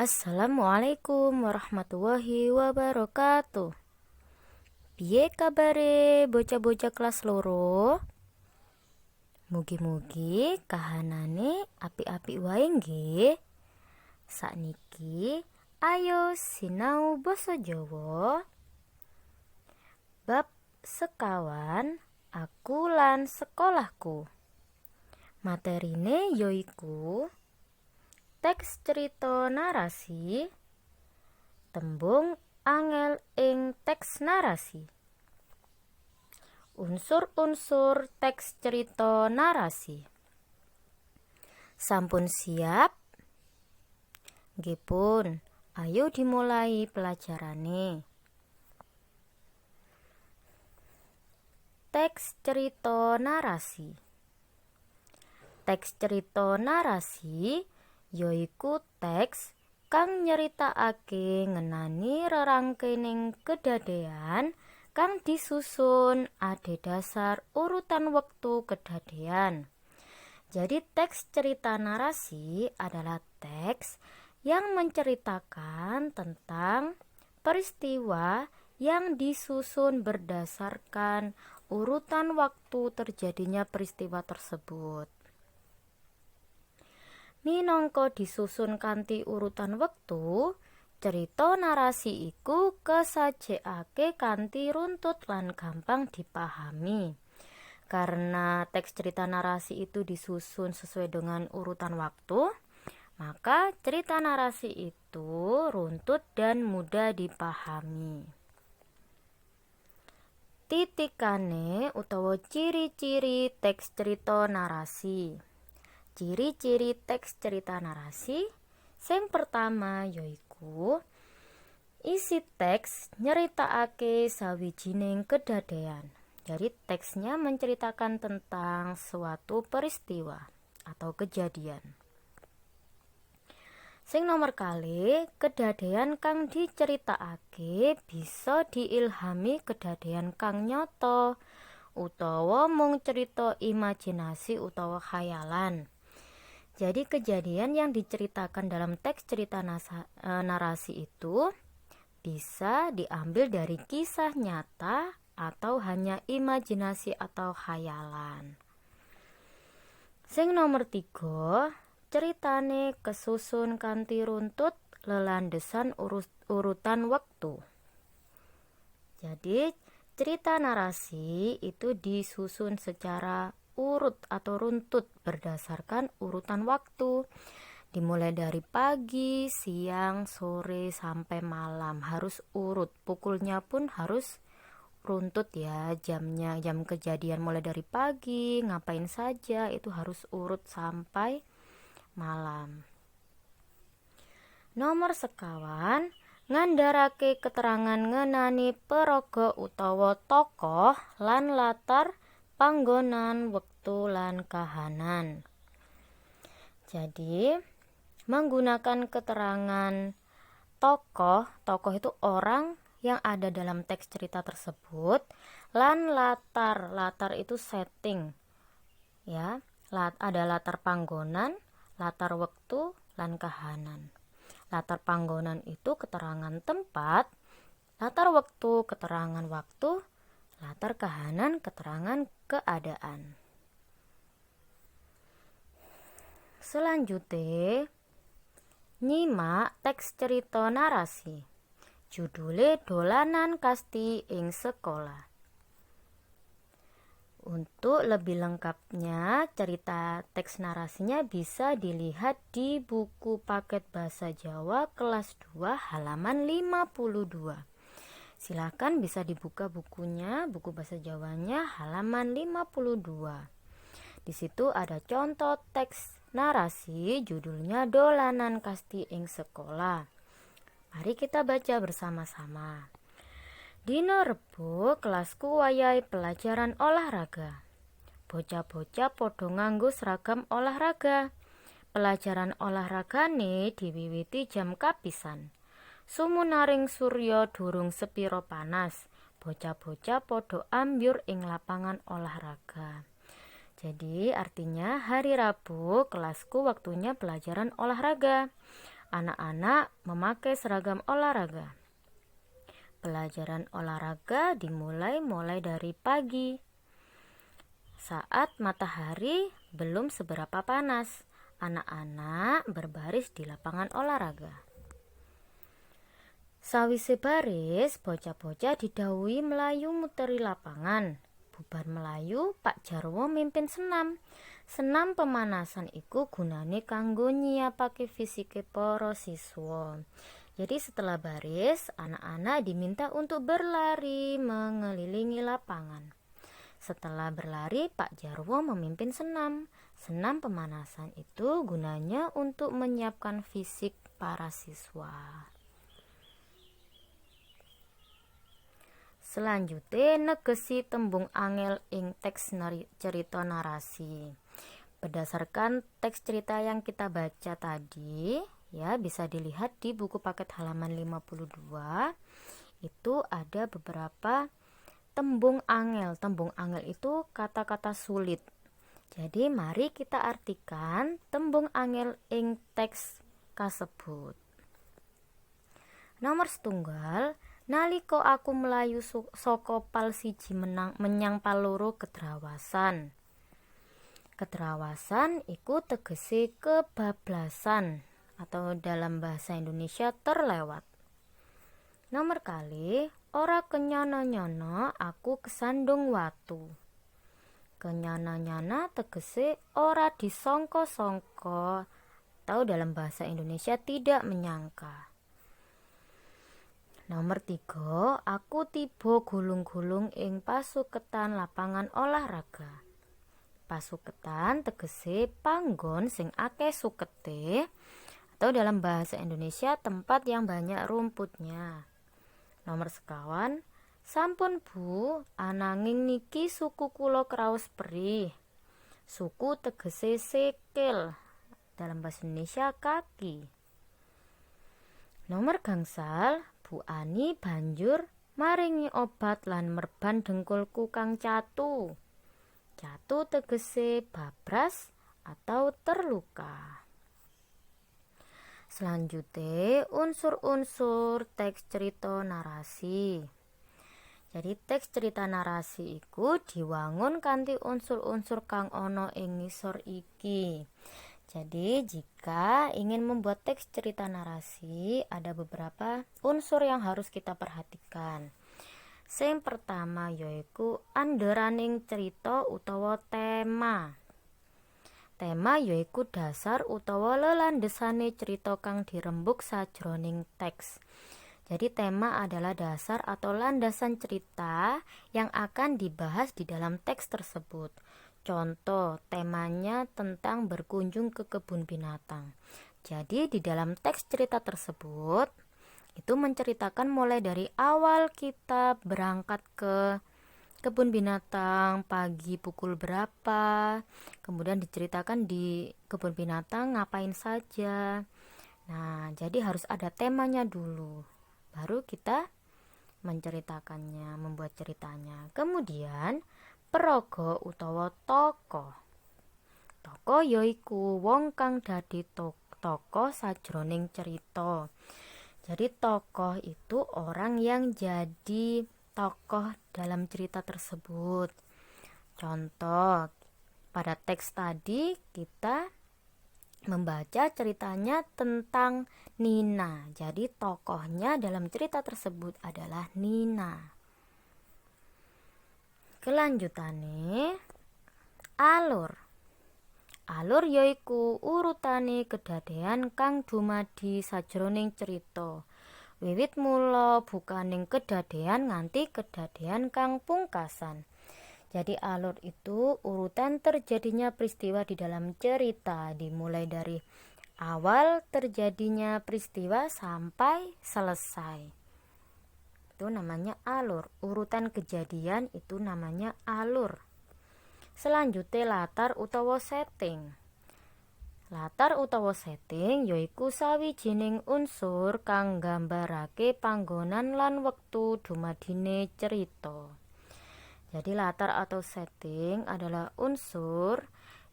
Assalamualaikum warahmatullahi wabarakatuh. Piye kabare bocah-bocah kelas loro? Mugi-mugi kahanane apik-apik wae nggih. Sakniki ayo sinau basa Jawa. Bab sekawan aku lan sekolahku. Materine yoiku teks cerita narasi, tembung angel ing teks narasi. Unsur-unsur teks cerita narasi. Sampun siap? Nggih pun, ayo dimulai pelajarane. Teks cerita narasi. Teks cerita narasi yoiku teks kang nyeritakake ngenani rerangkening kedadean kang disusun adhedhasar urutan wektu kedadean. Jadi teks cerita narasi adalah teks yang menceritakan tentang peristiwa yang disusun berdasarkan urutan waktu terjadinya peristiwa tersebut. Minangka disusun kanthi urutan wektu, cerita narasi iku kesajekake kanthi runtut lan gampang dipahami. Karena teks cerita narasi itu disusun sesuai dengan urutan waktu, maka cerita narasi itu runtut dan mudah dipahami. Titikane utawa ciri-ciri teks cerita narasi. Ciri-ciri teks cerita narasi sing pertama yaiku isi teks nyeritakake sawijining kedadean. Jadi teksnya menceritakan tentang suatu peristiwa atau kejadian. Sing nomor kali, kedadean kang diceritakake bisa diilhami kedadean kang nyata utawa mung cerita imajinasi utawa khayalan. Jadi kejadian yang diceritakan dalam teks cerita narasi itu bisa diambil dari kisah nyata atau hanya imajinasi atau khayalan. Sing nomor 3, ceritane kesusun kanthi runtut lelandesan urutan wektu. Jadi cerita narasi itu disusun secara urut atau runtut berdasarkan urutan waktu, dimulai dari pagi, siang, sore sampai malam, harus urut, pukulnya pun harus runtut ya, jamnya, jam kejadian mulai dari pagi, ngapain saja itu harus urut sampai malam. Nomor sekawan, ngandharake keterangan ngenani paraga utawa tokoh lan latar panggonan wektu lan kahanan. Jadi menggunakan keterangan tokoh itu orang yang ada dalam teks cerita tersebut, lan latar itu setting ya, ada latar panggonan, latar wektu lan kahanan. Latar panggonan itu keterangan tempat, latar wektu keterangan waktu, latar kahanan keterangan keadaan. Selanjutnya, nyimak teks cerita narasi. Judule dolanan kasti ing sekolah. Untuk lebih lengkapnya, cerita teks narasinya bisa dilihat di buku paket bahasa Jawa kelas 2 halaman 52. Silakan bisa dibuka bukunya, buku bahasa Jawanya halaman 52. Di situ ada contoh teks narasi judulnya Dolanan Kasti ing Sekolah. Mari kita baca bersama-sama. Dino Rebo kelasku wayahe pelajaran olahraga. Bocah-bocah padha nganggo seragam olahraga. Pelajaran olahragane diwiwiti jam kapisan. Sumunaring surya durung sepiro panas. Bocah-bocah padha ambyur ing lapangan olahraga. Jadi artinya hari Rabu kelasku waktunya pelajaran olahraga. Anak-anak memakai seragam olahraga. Pelajaran olahraga dimulai dari pagi. Saat matahari belum seberapa panas, anak-anak berbaris di lapangan olahraga. Sawise baris, bocah-bocah didhawuhi melayu muteri lapangan. Bubar melayu, Pak Jarwo mimpin senam. Senam pemanasan iku gunane kanggo nyiapake fisike para siswa. Jadi setelah baris, anak-anak diminta untuk berlari mengelilingi lapangan. Setelah berlari, Pak Jarwo memimpin senam. Senam pemanasan itu gunanya untuk menyiapkan fisik para siswa. Selanjutnya, negesi tembung angel ing teks cerita narasi. Berdasarkan teks cerita yang kita baca tadi, ya bisa dilihat di buku paket halaman 52, itu ada beberapa tembung angel. Tembung angel itu kata-kata sulit. Jadi mari kita artikan tembung angel ing teks kasebut. Nomor setunggal, nalika aku melayu saka pal siji menyang pal loro kedrawasan. Kedrawasan iku tegese kebablasan atau dalam bahasa Indonesia terlewat. Nomor kali, ora kenyana-nyana aku kesandung watu. Kenyana-nyana tegese ora disangka-sangka atau dalam bahasa Indonesia tidak menyangka. Nomor 3, aku tiba gulung-gulung ing pasuketan lapangan olahraga. Pasuketan tegese panggon sing akeh sukete atau dalam bahasa Indonesia tempat yang banyak rumputnya. Nomor sekawan, sampun Bu, ananging niki suku kula kraos perih. Suku tegese sikil, dalam bahasa Indonesia kaki. Nomor gangsal, Bu Ani banjur maringi obat lan merban dengkulku kang catu. Catu tegese babras atau terluka. Selanjutnya, unsur-unsur teks cerita narasi. Jadi teks cerita narasi iku diwangun kanthi unsur-unsur kang ana ing ngisor iki. Jadi jika ingin membuat teks cerita narasi, ada beberapa unsur yang harus kita perhatikan. Sing pertama yaiku andheraning cerita utawa tema. Tema yaiku dasar utawa lelandesane cerita kang dirembuk sajroning teks. Jadi tema adalah dasar atau landasan cerita yang akan dibahas di dalam teks tersebut. Contoh, temanya tentang berkunjung ke kebun binatang. Jadi di dalam teks cerita tersebut itu menceritakan mulai dari awal kita berangkat ke kebun binatang pagi pukul berapa, kemudian diceritakan di kebun binatang ngapain saja. Nah, jadi harus ada temanya dulu, baru kita menceritakannya, membuat ceritanya. Kemudian paraga utawa tokoh. Tokoh yaiku wong kang dadi tokoh sajroning cerita. Jadi tokoh itu orang yang jadi tokoh dalam cerita tersebut. Contoh, pada teks tadi kita membaca ceritanya tentang Nina. Jadi tokohnya dalam cerita tersebut adalah Nina. Kelanjutannya, alur. Alur yaiku urutane kedadean kang dumadi sajroning cerita. Wiwit mula bukaning kedadean nganti kedadean kang pungkasan. Jadi alur itu urutan terjadinya peristiwa di dalam cerita, dimulai dari awal terjadinya peristiwa sampai selesai. Itu namanya alur. Urutan kejadian itu namanya alur. Selanjutnya latar utawa setting. Latar utawa setting yaiku sawijining unsur kang nggambarake panggonan lan wektu dumadine cerita. Jadi latar atau setting adalah unsur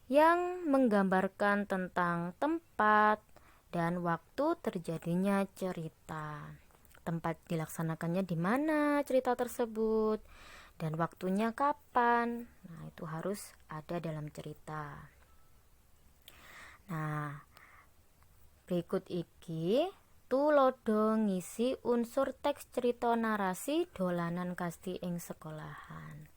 yang menggambarkan tentang tempat, dan waktu terjadinya cerita. Tempat dilaksanakannya di mana cerita tersebut dan waktunya kapan. Nah, itu harus ada dalam cerita. Nah, berikut iki tulodo ngisi unsur teks cerita narasi dolanan kasti ing sekolahan.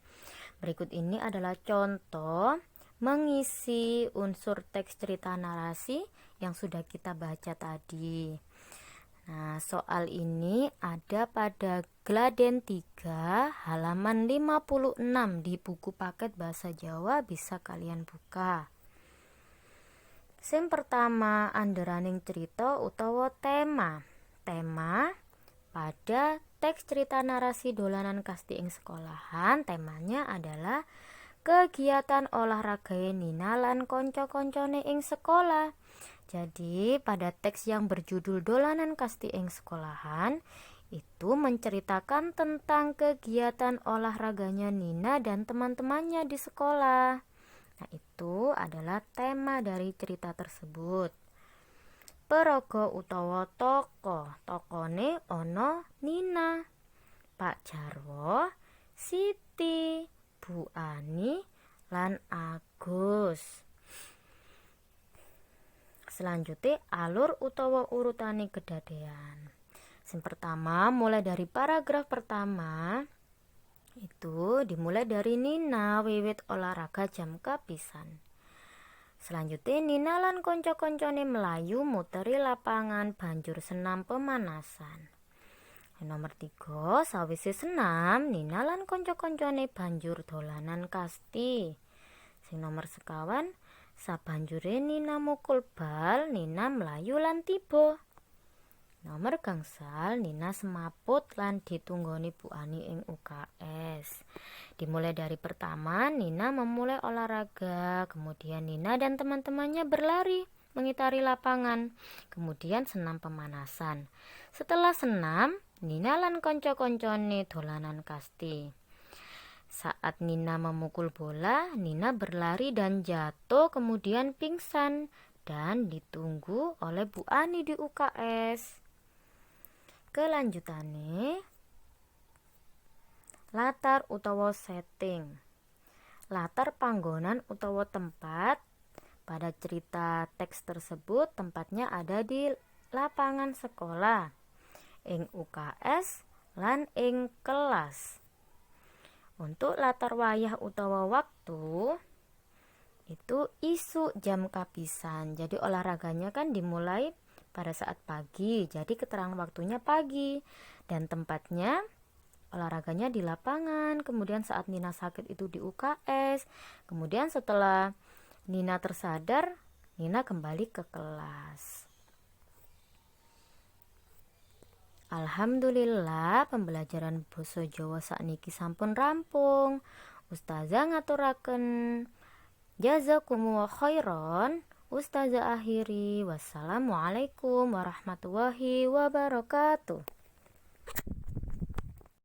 Berikut ini adalah contoh mengisi unsur teks cerita narasi yang sudah kita baca tadi. Nah, soal ini ada pada Gladen 3 halaman 56 di buku paket bahasa Jawa, bisa kalian buka. Sing pertama, anderaning cerita utawa tema. Tema pada teks cerita narasi dolanan kasti ing sekolahan, temanya adalah kegiatan olahraga Nina lan konco-koncone ing sekolah. Jadi pada teks yang berjudul dolanan kasti ing sekolahan itu menceritakan tentang kegiatan olahraganya Nina dan teman-temannya di sekolah. Nah, itu adalah tema dari cerita tersebut. Paraga utawa tokoh, tokone ono Nina, Pak Jarwo, Siti, Bu Ani, lan Agus. Selanjutnya alur utawa urutane kedadean. Yang pertama, mulai dari paragraf pertama itu dimulai dari Nina wiwit olahraga jam kapisan. Selanjutnya Nina lan konco-koncone melayu muteri lapangan banjur senam pemanasan. Nomor 3, sawise senam Nina lan konco-koncone banjur dolanan kasti. Sing nomor sekawan, sabanjure Nina mukul bal, Nina melayu lan tiba. Nomor gangsal, Nina semaput lan ditunggoni Bu Ani ing UKS. Dimulai dari pertama, Nina memulai olahraga, kemudian Nina dan teman-temannya berlari mengitari lapangan, kemudian senam pemanasan. Setelah senam, Nina lan konco-koncone dolanan kasti. Saat Nina memukul bola, Nina berlari dan jatuh kemudian pingsan dan ditunggu oleh Bu Ani di UKS. Kelanjutannya, latar utawa setting. Latar panggonan utawa tempat pada cerita teks tersebut, tempatnya ada di lapangan sekolah, ing UKS lan ing kelas. Untuk latar wayah utawa waktu itu isu jam kapisan. Jadi olahraganya kan dimulai pada saat pagi, jadi keterangan waktunya pagi, dan tempatnya olahraganya di lapangan. Kemudian saat Nina sakit itu di UKS. Kemudian setelah Nina tersadar, Nina kembali ke kelas. Alhamdulillah, pembelajaran basa Jawa sakniki sampun rampung. Ustazah ngaturaken jazakumullah khairan. Ustazah akhiri, wassalamualaikum warahmatullahi wabarakatuh.